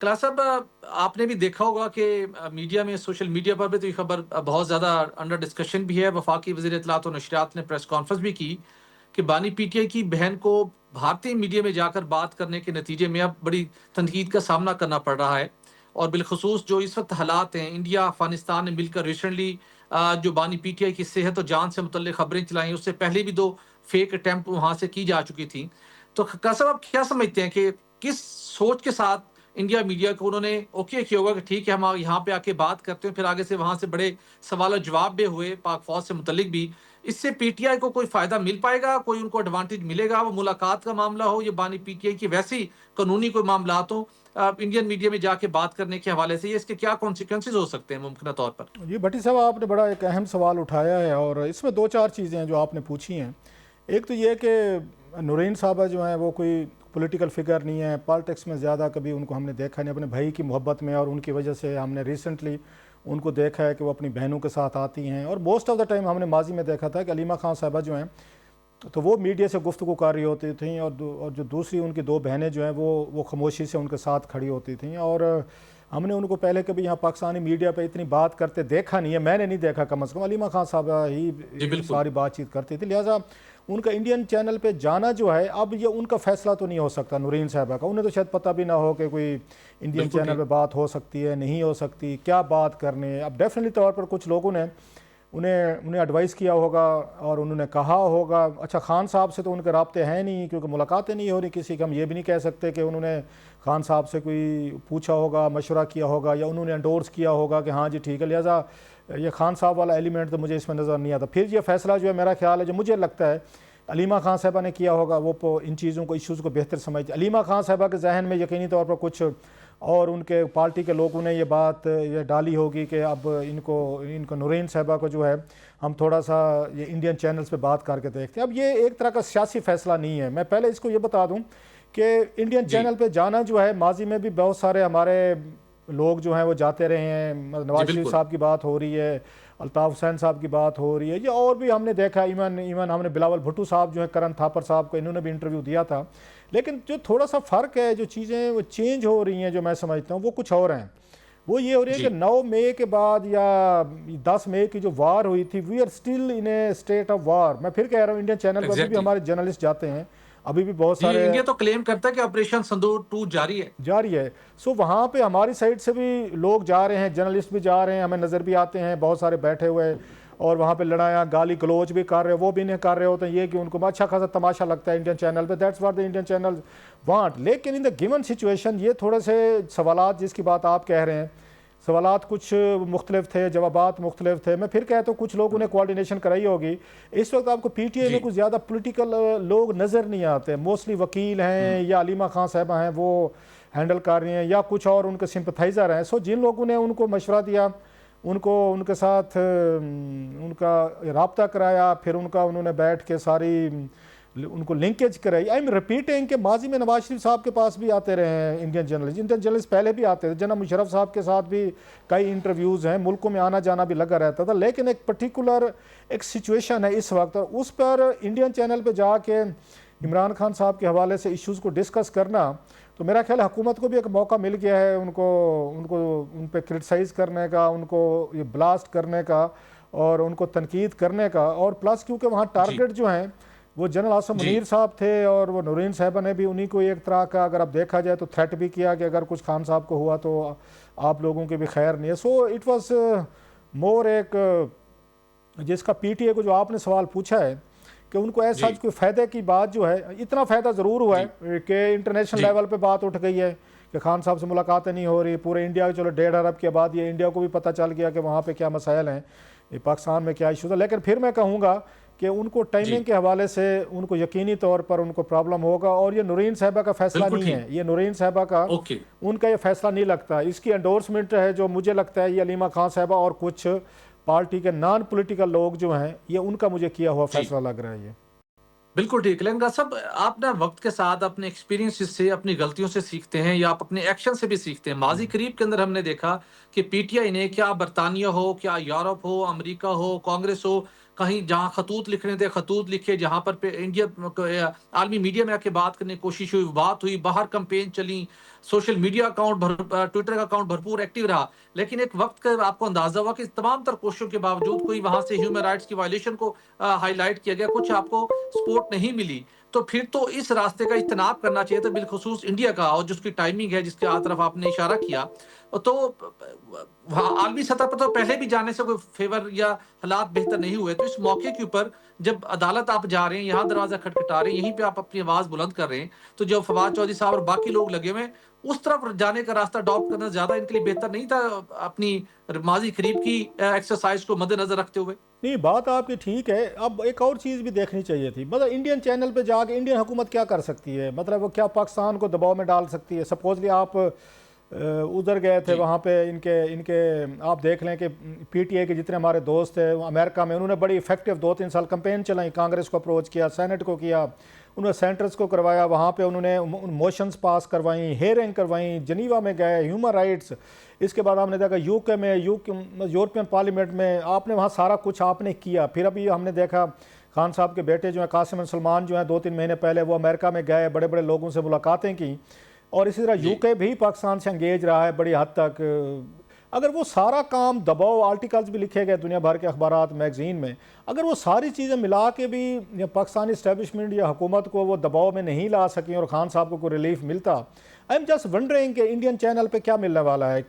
Class साहब, आपने भी देखा होगा कि मीडिया में, सोशल मीडिया पर भी तो ये खबर बहुत ज़्यादा अंडर डिस्कशन भी है। वफाकी वज़ीर इत्तलात और नशरियात ने प्रेस कॉन्फ्रेंस भी की कि बानी पीटीआई की बहन को भारतीय मीडिया में जाकर बात करने के नतीजे में अब बड़ी तनकीद का सामना करना पड़ रहा है। और बिलखसूस जो इस वक्त हालात हैं, इंडिया अफगानिस्तान ने मिलकर रिसेंटली जो बानी पीटीआई की सेहत और जान से मुतल्लिक खबरें चलाई, उससे पहले भी दो फेक अटैम्प्ट वहां से की जा चुकी थी। तो क्लास साहब, आप क्या समझते हैं कि किस सोच के साथ इंडिया मीडिया को उन्होंने ओके किया होगा कि ठीक है, हम यहाँ पे आके बात करते हैं, फिर आगे से वहां से बड़े सवाल और जवाब भी हुए पाक फौज से मुतलिक भी। इससे पीटीआई को कोई फायदा मिल पाएगा, कोई उनको एडवांटेज मिलेगा? वो मुलाकात का मामला हो या बानी पीटीआई की वैसी कानूनी कोई मामला हो, इंडियन मीडिया में जाके बात करने के हवाले से ये इसके क्या कॉन्सिक्वेंसेज हो सकते हैं मुमकिन तौर पर? जी भट्टी साहब, आपने बड़ा एक अहम सवाल उठाया है और इसमें दो चार चीज़ें हैं जो आपने पूछी हैं। एक तो ये कि नूरीन साहबा जो हैं वो कोई पॉलिटिकल फिगर नहीं है, पॉलिटिक्स में ज़्यादा कभी उनको हमने देखा नहीं। अपने भाई की मोहब्बत में और उनकी वजह से हमने रिसेंटली उनको देखा है कि वो अपनी बहनों के साथ आती हैं, और मोस्ट ऑफ द टाइम हमने माजी में देखा था कि अलीमा खान साहबा जो हैं तो वो मीडिया से गुफ्तगू कर रही होती थी, और जो दूसरी उनकी दो बहनें जो हैं वो खामोशी से उनके साथ खड़ी होती थी। और हमने उनको पहले कभी यहाँ पाकिस्तानी मीडिया पे इतनी बात करते देखा नहीं है, मैंने नहीं देखा कम अज़ कम। अलीमा खान साहब जी ही बिल्कुल। सारी बातचीत करती थी, लिहाजा उनका इंडियन चैनल पे जाना जो है, अब ये उनका फैसला तो नहीं हो सकता नूरीन साहबा का। उन्हें तो शायद पता भी ना हो कि कोई इंडियन बिल्कुल चैनल ठीक। पे बात हो सकती है, नहीं हो सकती, क्या बात करने। अब डेफिनेटली तौर पर कुछ लोगों ने उन्हें उन्हें एडवाइस किया होगा और उन्होंने कहा होगा। अच्छा, खान साहब से तो उनके राब्ते हैं नहीं, क्योंकि मुलाकातें नहीं हो रही किसी की। हम ये भी नहीं कह सकते कि उन्होंने खान साहब से कोई पूछा होगा, मशवरा किया होगा, या उन्होंने एंडोर्स किया होगा कि हाँ जी ठीक है। लिहाजा ये खान साहब वाला एलिमेंट तो मुझे इसमें नज़र नहीं आता। फिर ये फैसला जो है, मेरा ख्याल है, जो मुझे लगता है अलीमा खान साहबा ने किया होगा, वो इन चीज़ों को, इश्यूज़ को बेहतर समझते। अलीमा खान साहबा के जहन में यकीनी तौर पर कुछ और उनके पार्टी के लोगों ने ये बात ये डाली होगी कि अब इनको इनको नूरीन साहबा को जो है हम थोड़ा सा ये इंडियन चैनल्स पे बात करके देखते हैं। अब ये एक तरह का सियासी फैसला नहीं है। मैं पहले इसको ये बता दूं कि इंडियन जी चैनल पे जाना जो है, माजी में भी बहुत सारे हमारे लोग जो हैं वो जाते रहे हैं। जी नवाज शरीफ बिल्कुल। साहब की बात हो रही है, अल्ताफ़ हुसैन साहब की बात हो रही है, या और भी हमने देखा। इवन इवन हमने बिलावल भुट्टो साहब जो है, करण थापर साहब को, इन्होंने भी इंटरव्यू दिया था। लेकिन जो थोड़ा सा फ़र्क है, जो चीज़ें वो चेंज हो रही हैं, जो मैं समझता हूँ वो कुछ और हैं। वो ये हो रही है कि जी 9 मई के बाद या 10 मई की जो वार हुई थी, we are still in a state of war. मैं फिर कह रहा हूँ, इंडियन चैनल पर अभी भी एग्जैक्टली। हमारे जर्नलिस्ट जाते हैं, अभी भी बहुत जी, सारे इंडिया तो क्लेम करता है कि ऑपरेशन संदूर 2 जारी है। जारी है। सो वहाँ पे हमारी साइड से भी लोग जा रहे हैं, जर्नलिस्ट भी जा रहे हैं, हमें नज़र भी आते हैं बहुत सारे बैठे हुए, और वहाँ पे लड़ाया गाली गलोच भी कर रहे हो, वो भी नहीं कर रहे होते हैं। ये कि उनको अच्छा खासा तमाशा लगता है इंडियन चैनल पे, that's what the Indian channel want. लेकिन इन द गिवन सिचुएशन ये थोड़े से सवालात जिसकी बात आप कह रहे हैं, सवालात कुछ मुख्तलिफ थे, जवाबात मुख्तलिफ थे। मैं फिर कहता हूँ कुछ लोगों ने कोऑर्डिनेशन कराई होगी। इस वक्त आपको पीटीआई जी। में कुछ ज़्यादा पॉलिटिकल लोग नज़र नहीं आते। मोस्टली वकील हैं या अलीमा खान साहबा हैं, वो हैंडल कर रही हैं, या कुछ और उनके सिंपथाइज़र हैं। सो जिन लोगों ने उनको मशवरा दिया, उनको उनके साथ उनका रब्ता कराया, फिर उनका उन्होंने बैठ के सारी उनको लिंकेज कराई। आई एम रिपीटिंग कि माजी में नवाज शरीफ साहब के पास भी आते रहे हैं इंडियन जर्नलिस्ट पहले भी आते थे। जनाब मुशर्रफ साहब के साथ भी कई इंटरव्यूज़ हैं, मुल्कों में आना जाना भी लगा रहता था। लेकिन एक पर्टिकुलर एक सिचुएशन है इस वक्त, और उस पर इंडियन चैनल पर जाके इमरान खान साहब के हवाले से इश्यूज़ को डिस्कस करना, तो मेरा ख्याल हुकूमत को भी एक मौका मिल गया है उनको उनको उन पर क्रिटिसाइज़ करने का, उनको ये ब्लास्ट करने का, और उनको तनकीद करने का। और प्लस क्योंकि वहाँ जी टारगेट जो हैं वो जनरल आसम जी मुनीर साहब थे, और वो नूरीन साहबा ने भी उन्हीं को एक तरह का, अगर आप देखा जाए तो थ्रेट भी किया कि अगर कुछ खान साहब को हुआ तो आप लोगों की भी खैर नहीं है। सो इट वॉज मोर एक जिसका पीटीए को जो आपने सवाल पूछा है कि उनको ऐसा जी कोई फ़ायदे की बात जो है, इतना फ़ायदा ज़रूर हुआ जी है कि इंटरनेशनल जी लेवल पे बात उठ गई है कि खान साहब से मुलाकातें नहीं हो रही। पूरे इंडिया, चलो 1.5 अरब के बाद ये इंडिया को भी पता चल गया कि वहाँ पे क्या मसाइल हैं, ये पाकिस्तान में क्या इशूज़ है। लेकिन फिर मैं कहूँगा कि उनको टाइमिंग जी के हवाले से उनको यकीनी तौर पर उनको प्रॉब्लम होगा। और ये नूरीन साहबा का फ़ैसला बिल्कुल नहीं ठीक। है, ये नूरीन साहबा का, ओके। उनका ये फ़ैसला नहीं लगता। इसकी एंडोर्समेंट है, जो मुझे लगता है ये अलीमा खान साहबा और कुछ पार्टी के नॉन पॉलिटिकल लोग जो हैं, ये उनका मुझे किया हुआ जी फ़ैसला लग रहा है ये। बिल्कुल ठीक। लेकिन डॉक्टर साहब, आप ना वक्त के साथ अपने एक्सपीरियंस से, अपनी गलतियों से सीखते हैं या आप अपने एक्शन से भी सीखते हैं। माजी करीब के अंदर हमने देखा कि पीटीआई ने, क्या बरतानिया हो, क्या यूरोप हो, अमेरिका हो, कांग्रेस हो, कहीं जहां खतूत लिख रहे थे खतूत लिखे, जहां पर इंडिया आलमी मीडिया में आके बात करने की कोशिश हुई, बात हुई, बाहर कैंपेन चली, सोशल मीडिया अकाउंट ट्विटर का अकाउंट भरपूर एक्टिव रहा। लेकिन एक वक्त का आपको अंदाजा हुआ कि तमाम तर कोशिशों के बावजूद कोई वहां से ह्यूमन राइट्स की वायलेशन को हाईलाइट किया गया, कुछ आपको सपोर्ट नहीं मिली। तो फिर तो इस रास्ते का इज्तनाब करना चाहिए था, बिलखुसूस इंडिया का, और जिसकी टाइमिंग है, जिसके तरफ आपने इशारा किया। तो आलमी सतह पर तो पहले भी जाने से कोई फेवर या हालात बेहतर नहीं हुए। तो इस मौके के ऊपर जब अदालत आप जा रहे हैं, यहाँ दरवाजा खटखटा रहे हैं, यहीं पे आप अपनी आवाज बुलंद कर रहे हैं, तो जब फवाद चौधरी साहब और बाकी लोग लगे हुए हैं, उस तरफ जाने का रास्ता अडॉप्ट करना ज्यादा इनके लिए बेहतर नहीं था, अपनी माजी करीब की एक्सरसाइज को मद्देनजर रखते हुए? नहीं, बात आपकी ठीक है। अब एक और चीज़ भी देखनी चाहिए थी, मतलब इंडियन चैनल पे जाके इंडियन हुकूमत क्या कर सकती है, मतलब वो क्या पाकिस्तान को दबाव में डाल सकती है? सपोजली आप उधर गए थे, वहाँ पे इनके इनके आप देख लें कि पीटीआई के जितने हमारे दोस्त हैं अमेरिका में, उन्होंने बड़ी इफेक्टिव 2-3 साल कैंपेन चलाई, कांग्रेस को अप्रोच किया, सेनेट को किया, उन्होंने सेंटर्स को करवाया, वहाँ पे उन्होंने मोशंस पास करवाई, हेयरिंग करवाई, जनीवा में गए, ह्यूमन राइट्स। इसके बाद हमने देखा यूके में, यूरोपियन पार्लियामेंट में, आपने वहाँ सारा कुछ आपने किया। फिर अभी हमने देखा खान साहब के बेटे जो हैं कासिम सलमान जो हैं 2-3 महीने पहले वो अमेरिका में गए, बड़े बड़े लोगों से मुलाकातें की, और इसी तरह यूके भी पाकिस्तान से इंगेज रहा है बड़ी हद तक। अगर वो सारा काम दबाव, आर्टिकल्स भी लिखे गए दुनिया भर के अखबारात मैगजीन में, अगर वो सारी चीज़ें मिला के भी पाकिस्तानी इस्टेब्लिशमेंट या हुकूमत को वो दबाव में नहीं ला सकें और खान साहब को कोई रिलीफ मिलता, आई एम जस्ट वंडरिंग कि इंडियन चैनल पे क्या मिलने वाला है।